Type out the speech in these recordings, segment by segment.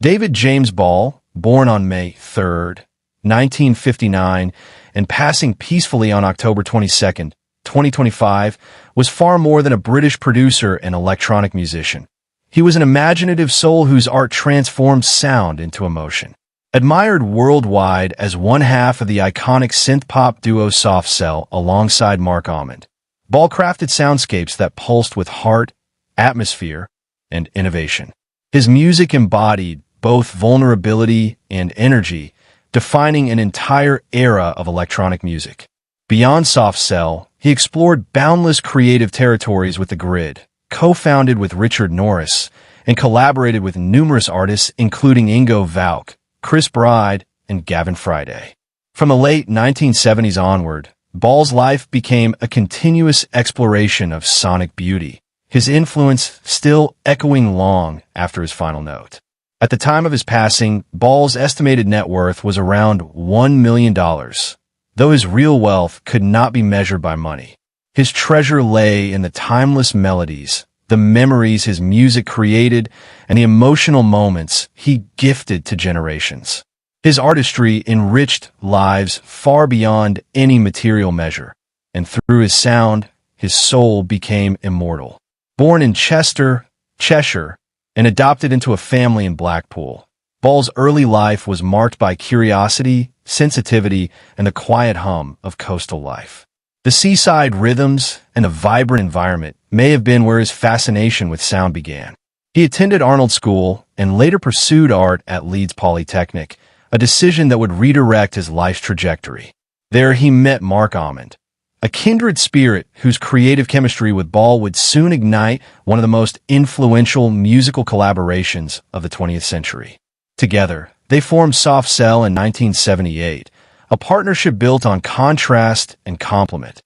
David James Ball, born on May 3rd, 1959, and passing peacefully on October 22nd, 2025, was far more than a British producer and electronic musician. He was an imaginative soul whose art transformed sound into emotion. Admired worldwide as one half of the iconic synth-pop duo Soft Cell alongside Marc Almond, Ball crafted soundscapes that pulsed with heart, atmosphere, and innovation. His music embodied both vulnerability and energy, defining an entire era of electronic music. Beyond Soft Cell, he explored boundless creative territories with The Grid, co-founded with Richard Norris, and collaborated with numerous artists including Ingo Valk, Chris Bride, and Gavin Friday. From the late 1970s onward, Ball's life became a continuous exploration of sonic beauty, his influence still echoing long after his final note. At the time of his passing, Ball's estimated net worth was around $1 million, though his real wealth could not be measured by money. His treasure lay in the timeless melodies, the memories his music created, and the emotional moments he gifted to generations. His artistry enriched lives far beyond any material measure, and through his sound, his soul became immortal. Born in Chester, Cheshire, and adopted into a family in Blackpool, Ball's early life was marked by curiosity, sensitivity, and the quiet hum of coastal life. The seaside rhythms and the vibrant environment may have been where his fascination with sound began. He attended Arnold School and later pursued art at Leeds Polytechnic, a decision that would redirect his life's trajectory. There he met Marc Almond, a kindred spirit whose creative chemistry with Ball would soon ignite one of the most influential musical collaborations of the 20th century. Together, they formed Soft Cell in 1978, a partnership built on contrast and complement.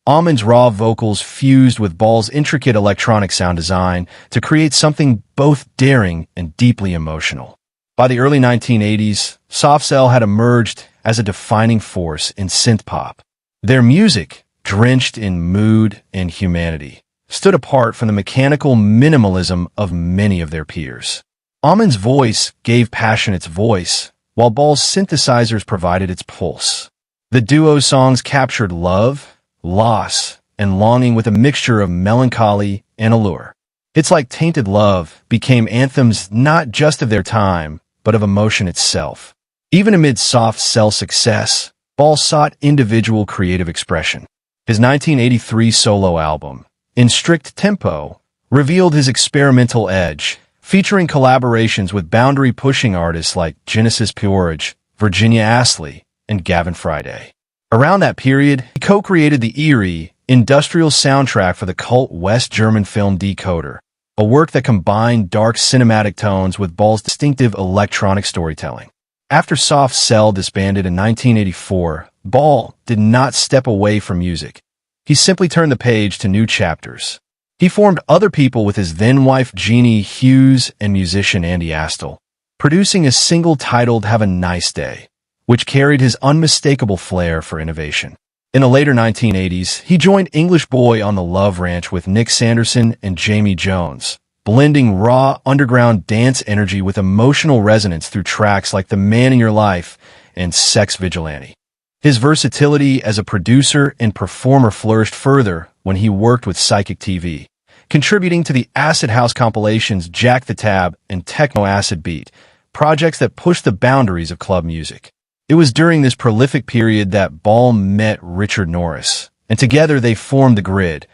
Almond's raw vocals fused with Ball's intricate electronic sound design to create something both daring and deeply emotional. By the early 1980s, Soft Cell had emerged as a defining force in synth-pop. Their music, drenched in mood and humanity, stood apart from the mechanical minimalism of many of their peers. Almond's voice gave passion its voice, while Ball's synthesizers provided its pulse. The duo's songs captured love, loss, and longing with a mixture of melancholy and allure. Hits like Tainted Love became anthems not just of their time, but of emotion itself. Even amid Soft Cell success, Ball sought individual creative expression. His 1983 solo album, In Strict Tempo, revealed his experimental edge, featuring collaborations with boundary-pushing artists like Genesis Peorage, Virginia Astley, and Gavin Friday. Around that period, he co-created the eerie, industrial soundtrack for the cult West German film Decoder, a work that combined dark cinematic tones with Ball's distinctive electronic storytelling. After Soft Cell disbanded in 1984, Ball did not step away from music. He simply turned the page to new chapters. He formed Other People with his then-wife Jeannie Hughes and musician Andy Astle, producing a single titled Have a Nice Day, which carried his unmistakable flair for innovation. In the later 1980s, he joined English Boy on the Love Ranch with Nick Sanderson and Jamie Jones, blending raw underground dance energy with emotional resonance through tracks like The Man in Your Life and Sex Vigilante. His versatility as a producer and performer flourished further when he worked with Psychic TV, contributing to the Acid House compilations Jack the Tab and Techno Acid Beat, projects that pushed the boundaries of club music. It was during this prolific period that Ball met Richard Norris, and together they formed The Grid,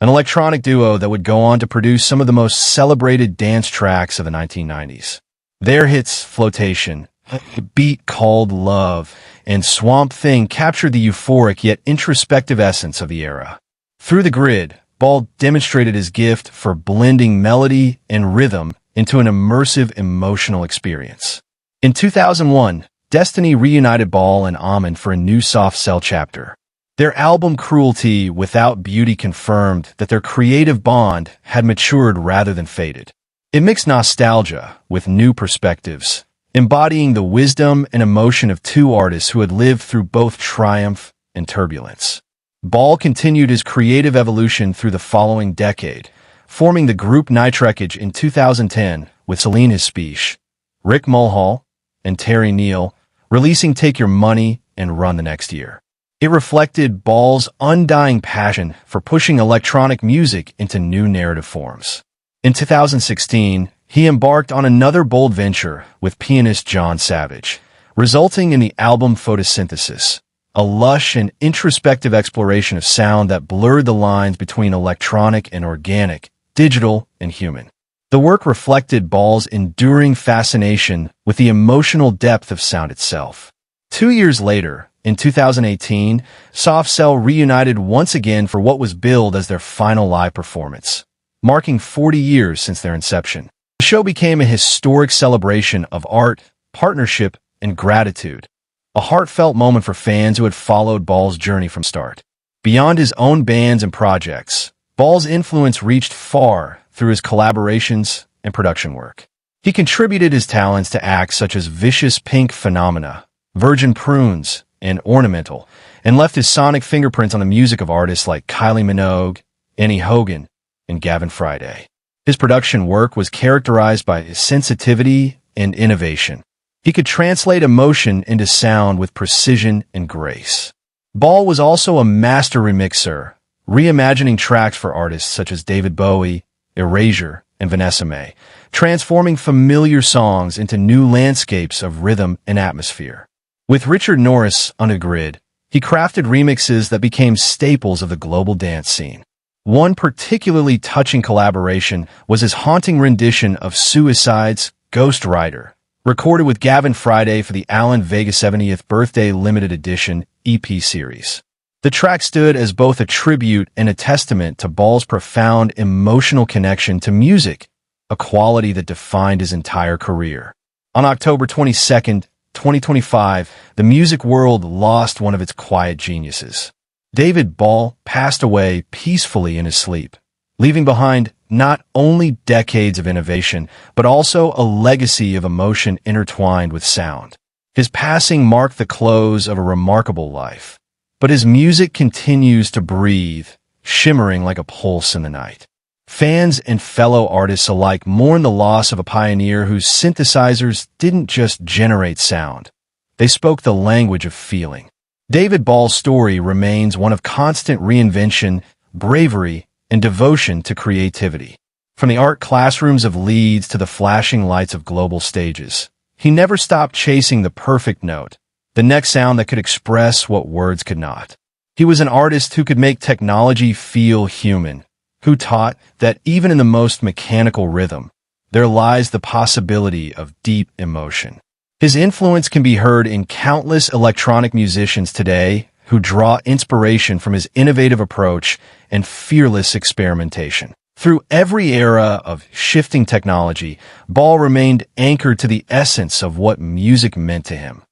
an electronic duo that would go on to produce some of the most celebrated dance tracks of the 1990s. Their hits Flotation, A Beat Called Love, and Swamp Thing captured the euphoric yet introspective essence of the era. Through The Grid, Ball demonstrated his gift for blending melody and rhythm into an immersive emotional experience. In 2001, Destiny reunited Ball and Almond for a new Soft Cell chapter. Their album Cruelty Without Beauty confirmed that their creative bond had matured rather than faded. It mixed nostalgia with new perspectives, embodying the wisdom and emotion of two artists who had lived through both triumph and turbulence. Ball continued his creative evolution through the following decade, forming the group Nitrekage in 2010 with Celine Hispiche, Rick Mulhall, and Terry Neal, releasing Take Your Money and Run the next year. It reflected Ball's undying passion for pushing electronic music into new narrative forms. In 2016, he embarked on another bold venture with pianist John Savage, resulting in the album Photosynthesis, a lush and introspective exploration of sound that blurred the lines between electronic and organic, digital and human. The work reflected Ball's enduring fascination with the emotional depth of sound itself. 2 years later, in 2018, Soft Cell reunited once again for what was billed as their final live performance, marking 40 years since their inception. The show became a historic celebration of art, partnership, and gratitude, a heartfelt moment for fans who had followed Ball's journey from start. Beyond his own bands and projects, Ball's influence reached far through his collaborations and production work. He contributed his talents to acts such as Vicious Pink Phenomena, Virgin Prunes, and Ornamental, and left his sonic fingerprints on the music of artists like Kylie Minogue, Annie Hogan, and Gavin Friday. His production work was characterized by his sensitivity and innovation. He could translate emotion into sound with precision and grace. Ball was also a master remixer, reimagining tracks for artists such as David Bowie, Erasure, and Vanessa Mae, transforming familiar songs into new landscapes of rhythm and atmosphere. With Richard Norris on the grid, he crafted remixes that became staples of the global dance scene. One particularly touching collaboration was his haunting rendition of Suicide's Ghost Rider, recorded with Gavin Friday for the Alan Vega 70th Birthday Limited Edition EP series. The track stood as both a tribute and a testament to Ball's profound emotional connection to music, a quality that defined his entire career. On October 22nd, 2025, the music world lost one of its quiet geniuses. David Ball passed away peacefully in his sleep, leaving behind not only decades of innovation, but also a legacy of emotion intertwined with sound. His passing marked the close of a remarkable life, but his music continues to breathe, shimmering like a pulse in the night. Fans and fellow artists alike mourn the loss of a pioneer whose synthesizers didn't just generate sound. They spoke the language of feeling. David Ball's story remains one of constant reinvention, bravery, and devotion to creativity. From the art classrooms of Leeds to the flashing lights of global stages, he never stopped chasing the perfect note, the next sound that could express what words could not. He was an artist who could make technology feel human, who taught that even in the most mechanical rhythm, there lies the possibility of deep emotion. His influence can be heard in countless electronic musicians today who draw inspiration from his innovative approach and fearless experimentation. Through every era of shifting technology, Ball remained anchored to the essence of what music meant to him: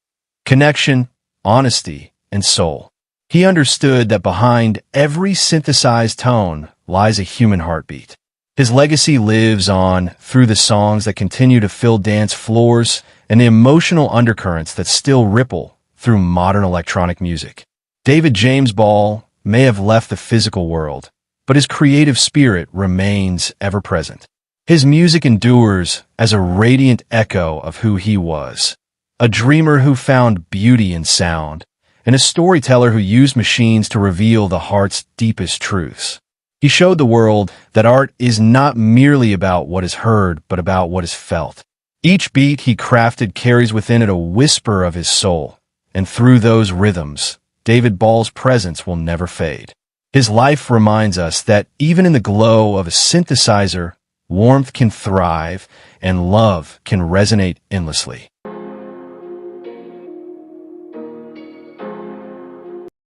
connection, honesty, and soul. He understood that behind every synthesized tone lies a human heartbeat. His legacy lives on through the songs that continue to fill dance floors and the emotional undercurrents that still ripple through modern electronic music. David James Ball may have left the physical world, but his creative spirit remains ever present. His music endures as a radiant echo of who he was, a dreamer who found beauty in sound, and a storyteller who used machines to reveal the heart's deepest truths. He showed the world that art is not merely about what is heard, but about what is felt. Each beat he crafted carries within it a whisper of his soul, and through those rhythms, David Ball's presence will never fade. His life reminds us that even in the glow of a synthesizer, warmth can thrive and love can resonate endlessly.